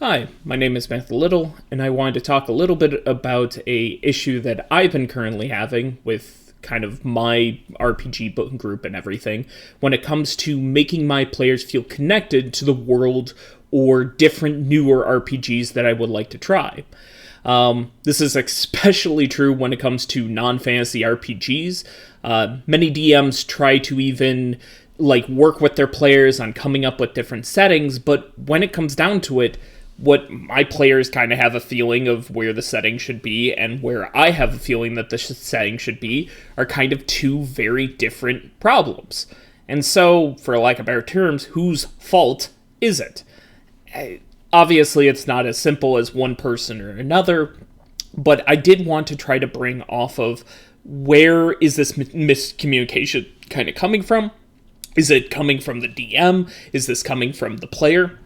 Hi, my name is Matthew Little, and I wanted to talk a little bit about a issue that I've been currently having with kind of my RPG book group and everything when it comes to making my players feel connected to the world or different newer RPGs that I would like to try. This is especially true when it comes to non-fantasy RPGs. Many DMs try to even work with their players on coming up with different settings, but when it comes down to it, what my players kind of have a feeling of where the setting should be and where I have a feeling that the setting should be are kind of two very different problems. And so, for lack of better terms, whose fault is it? Obviously, it's not as simple as one person or another, but I did want to try to bring off of where is this miscommunication kind of coming from? Is it coming from the DM? Is this coming from the player?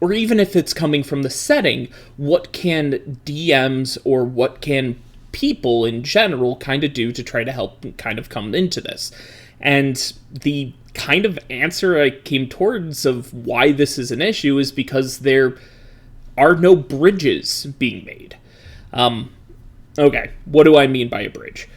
Or even if it's coming from the setting, what can DMs or what can people in general kind of do to try to help kind of come into this? And the kind of answer I came towards of why this is an issue is because there are no bridges being made. Okay, what do I mean by a bridge?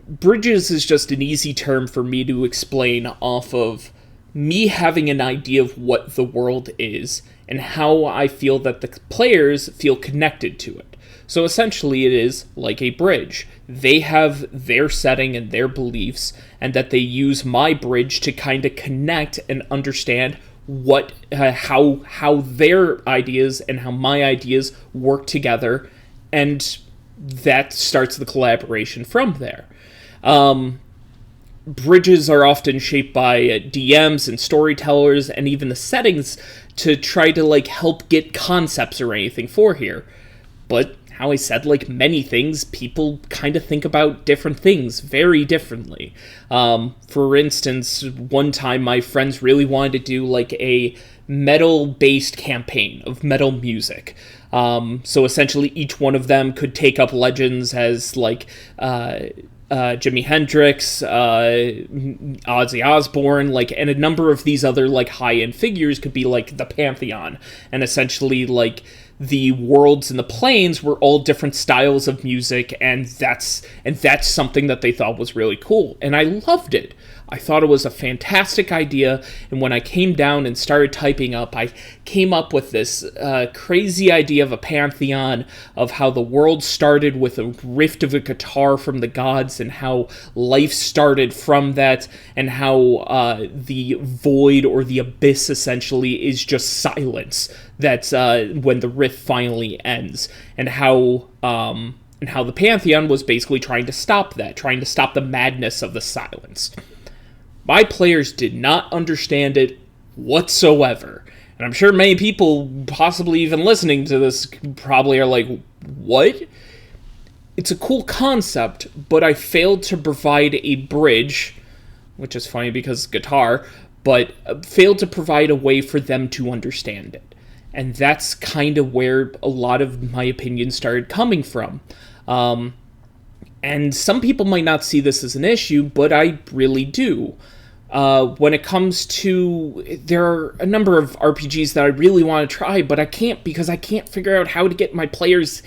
Bridges is just an easy term for me to explain off of me having an idea of what the world is and how I feel that the players feel connected to it. So essentially it is like a bridge. They have their setting and their beliefs, and that they use my bridge to kind of connect and understand what how their ideas and how my ideas work together, and that starts the collaboration from there. Bridges are often shaped by DMs and storytellers and even the settings to try to help get concepts or anything for here. But how I said, many things, people kind of think about different things very differently. For instance, one time my friends really wanted to do a metal-based campaign of metal music. So essentially each one of them could take up legends as Jimi Hendrix, Ozzy Osbourne, and a number of these other high-end figures could be the Pantheon, and essentially the worlds and the planes were all different styles of music, and that's something that they thought was really cool, and I loved it. I thought it was a fantastic idea, and when I came down and started typing up, I came up with this crazy idea of a pantheon, of how the world started with a rift of a guitar from the gods, and how life started from that, and how the void or the abyss essentially is just silence. That's when the rift finally ends, and how the pantheon was basically trying to stop that, trying to stop the madness of the silence. My players did not understand it whatsoever. And I'm sure many people, possibly even listening to this, probably are like, what? It's a cool concept, but I failed to provide a bridge, which is funny because guitar, but failed to provide a way for them to understand it. And that's kind of where a lot of my opinions started coming from. And some people might not see this as an issue, but I really do. When it comes to, there are a number of RPGs that I really want to try, but I can't because I can't figure out how to get my players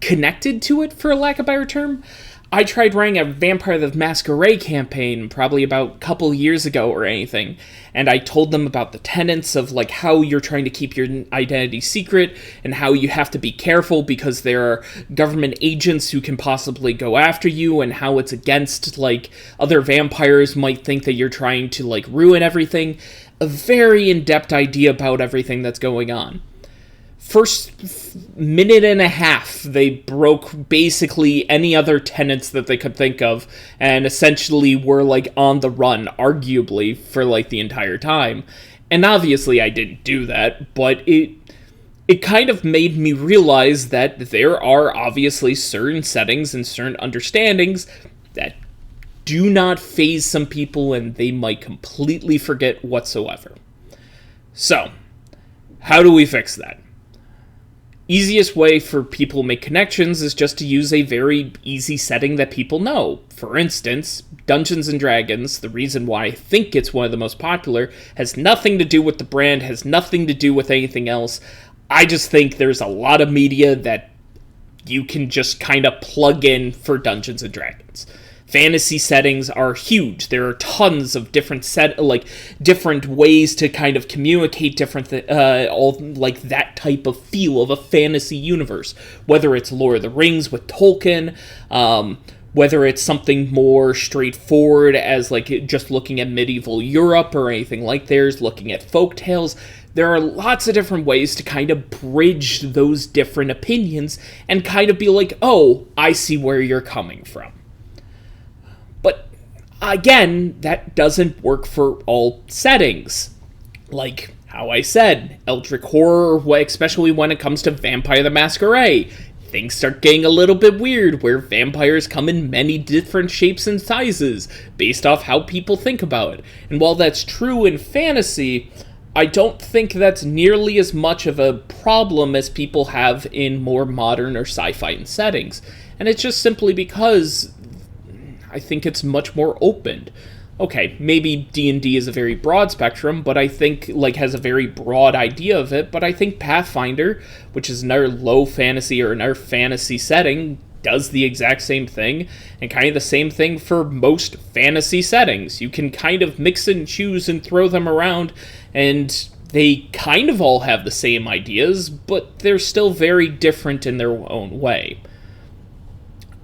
connected to it, for a lack of a better term. I tried running a Vampire the Masquerade campaign probably about a couple years ago or anything, and I told them about the tenets of how you're trying to keep your identity secret, and how you have to be careful because there are government agents who can possibly go after you, and how it's against other vampires might think that you're trying to ruin everything. A very in-depth idea about everything that's going on. First minute and a half, they broke basically any other tenets that they could think of, and essentially were on the run, arguably, for the entire time. And obviously I didn't do that, but it kind of made me realize that there are obviously certain settings and certain understandings that do not faze some people, and they might completely forget whatsoever. So, how do we fix that? Easiest way for people to make connections is just to use a very easy setting that people know. For instance, Dungeons & Dragons, the reason why I think it's one of the most popular, has nothing to do with the brand, has nothing to do with anything else. I just think there's a lot of media that you can just kind of plug in for Dungeons and Dragons. Fantasy settings are huge. There are tons of different different ways to kind of communicate different all like that type of feel of a fantasy universe. Whether it's Lord of the Rings with Tolkien, whether it's something more straightforward as like just looking at medieval Europe or anything like theirs, looking at folktales. There are lots of different ways to kind of bridge those different opinions and kind of be like, oh, I see where you're coming from. But again, that doesn't work for all settings. Like how I said, Eldritch Horror, especially when it comes to Vampire the Masquerade, things start getting a little bit weird where vampires come in many different shapes and sizes based off how people think about it. And while that's true in fantasy, I don't think that's nearly as much of a problem as people have in more modern or sci-fi settings. And it's just simply because I think it's much more open. Okay, maybe D&D is a very broad spectrum, but I think, has a very broad idea of it, but I think Pathfinder, which is another low fantasy or another fantasy setting, does the exact same thing, and kind of the same thing for most fantasy settings. You can kind of mix and choose and throw them around, and they kind of all have the same ideas, but they're still very different in their own way.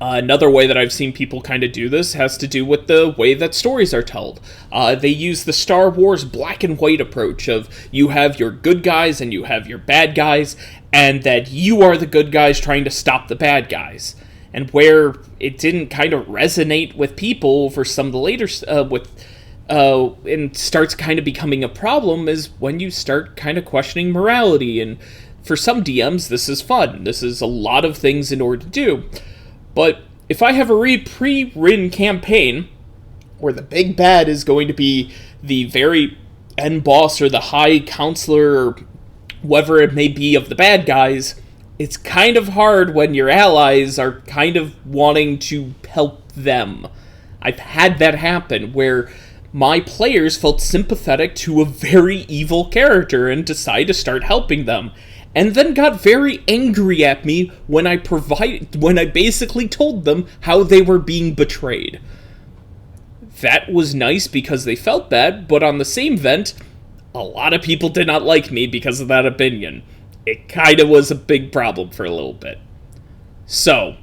Another way that I've seen people kind of do this has to do with the way that stories are told. They use the Star Wars black and white approach of you have your good guys and you have your bad guys, and that you are the good guys trying to stop the bad guys. And where it didn't kind of resonate with people for some of the later and starts kind of becoming a problem is when you start kind of questioning morality. And for some DMs, this is fun. This is a lot of things in order to do. But if I have a pre-written campaign where the big bad is going to be the very end boss or the high counselor or whoever it may be of the bad guys, it's kind of hard when your allies are kind of wanting to help them. I've had that happen where my players felt sympathetic to a very evil character and decided to start helping them. And then got very angry at me when I basically told them how they were being betrayed. That was nice because they felt bad, but on the same vent, a lot of people did not like me because of that opinion. It kind of was a big problem for a little bit. So,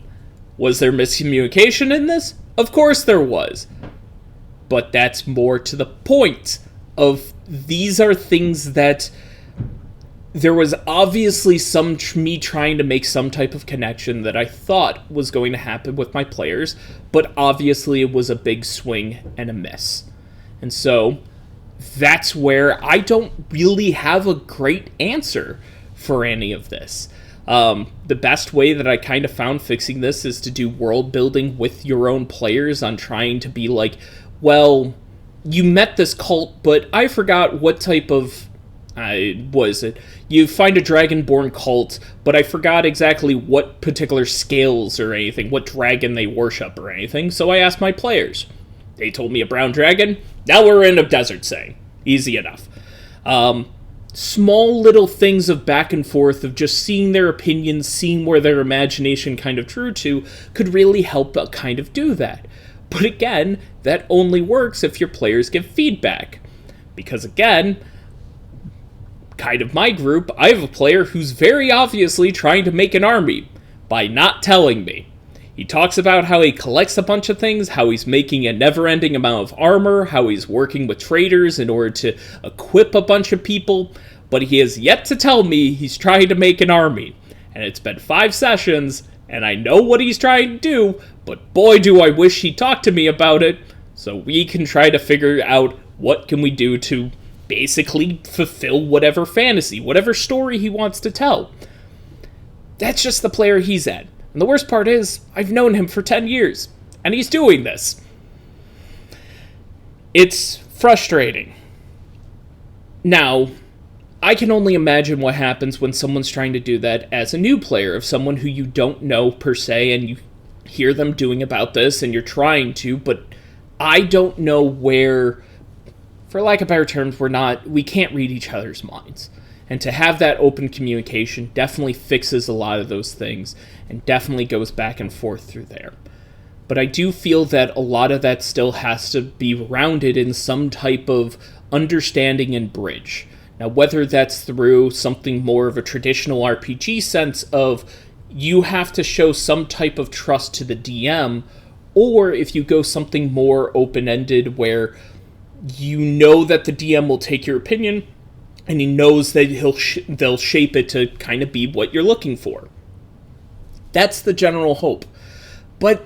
was there miscommunication in this? Of course there was. But that's more to the point of these are things that there was obviously me trying to make some type of connection that I thought was going to happen with my players, but obviously it was a big swing and a miss. And so that's where I don't really have a great answer for any of this. The best way that I kind of found fixing this is to do world building with your own players on trying to be like, well, you met this cult, but I forgot what type of was it? You find a dragonborn cult, but I forgot exactly what particular scales or anything, what dragon they worship or anything, so I asked my players. They told me a brown dragon. Now we're in a desert saying. Easy enough. Small little things of back and forth of just seeing their opinions, seeing where their imagination kind of drew to, could really help kind of do that. But again, that only works if your players give feedback. Because again, kind of my group, I have a player who's very obviously trying to make an army by not telling me. He talks about how he collects a bunch of things, how he's making a never-ending amount of armor, how he's working with traders in order to equip a bunch of people, but he has yet to tell me he's trying to make an army. And it's been 5 sessions, and I know what he's trying to do, but boy do I wish he talked to me about it, so we can try to figure out what can we do to basically fulfill whatever fantasy, whatever story he wants to tell. That's just the player he's at. And the worst part is, I've known him for 10 years, and he's doing this. It's frustrating. Now, I can only imagine what happens when someone's trying to do that as a new player, of someone who you don't know per se, and you hear them doing about this, and you're trying to, but I don't know where, for lack of better terms, we can't read each other's minds. And to have that open communication definitely fixes a lot of those things and definitely goes back and forth through there. But I do feel that a lot of that still has to be rounded in some type of understanding and bridge. Now, whether that's through something more of a traditional RPG sense of you have to show some type of trust to the DM, or if you go something more open-ended where you know that the DM will take your opinion and he knows that they'll shape it to kind of be what you're looking for. That's the general hope. But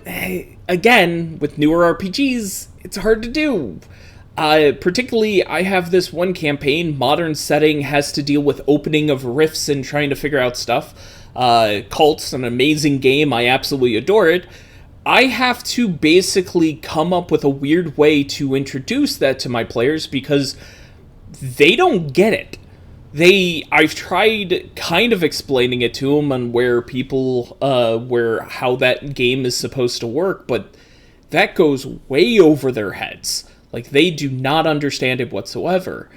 again, with newer RPGs, it's hard to do. Particularly, I have this one campaign, modern setting, has to deal with opening of rifts and trying to figure out stuff. Cult's an amazing game, I absolutely adore it. I have to basically come up with a weird way to introduce that to my players because they don't get it. I've tried kind of explaining it to them on where how that game is supposed to work, but that goes way over their heads. Like, they do not understand it whatsoever.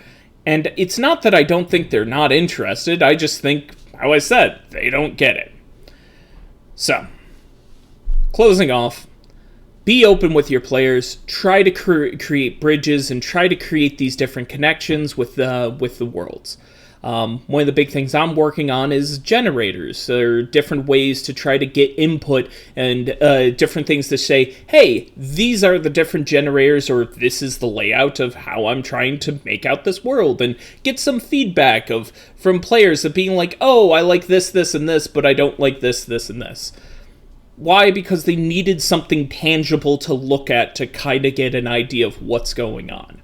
And it's not that I don't think they're not interested, I just think, how I said, they don't get it. So, closing off, be open with your players, try to create bridges, and try to create these different connections with the worlds. One of the big things I'm working on is generators. There are different ways to try to get input and different things to say, hey, these are the different generators, or this is the layout of how I'm trying to make out this world, and get some feedback from players of being like, oh, I like this, this, and this, but I don't like this, this, and this. Why? Because they needed something tangible to look at to kind of get an idea of what's going on.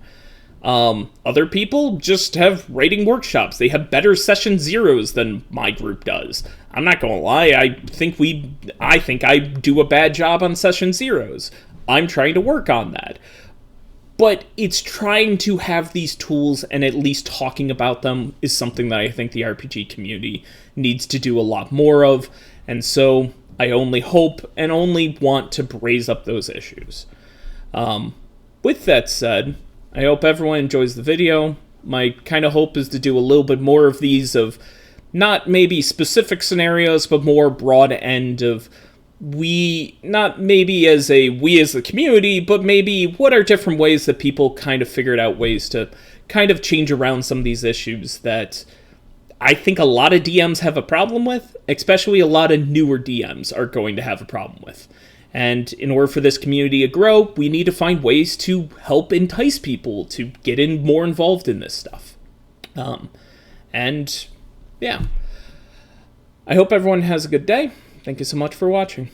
Other people just have rating workshops. They have better session zeros than my group does. I'm not gonna lie, I think I do a bad job on session zeros. I'm trying to work on that. But it's trying to have these tools and at least talking about them is something that I think the RPG community needs to do a lot more of, and so I only hope and only want to raise up those issues. With that said, I hope everyone enjoys the video. My kind of hope is to do a little bit more of these, of not maybe specific scenarios, but more broad end of not maybe as the community, but maybe what are different ways that people kind of figured out ways to kind of change around some of these issues that I think a lot of DMs have a problem with, especially a lot of newer DMs are going to have a problem with. And in order for this community to grow, we need to find ways to help entice people to get more involved in this stuff. And yeah, I hope everyone has a good day. Thank you so much for watching.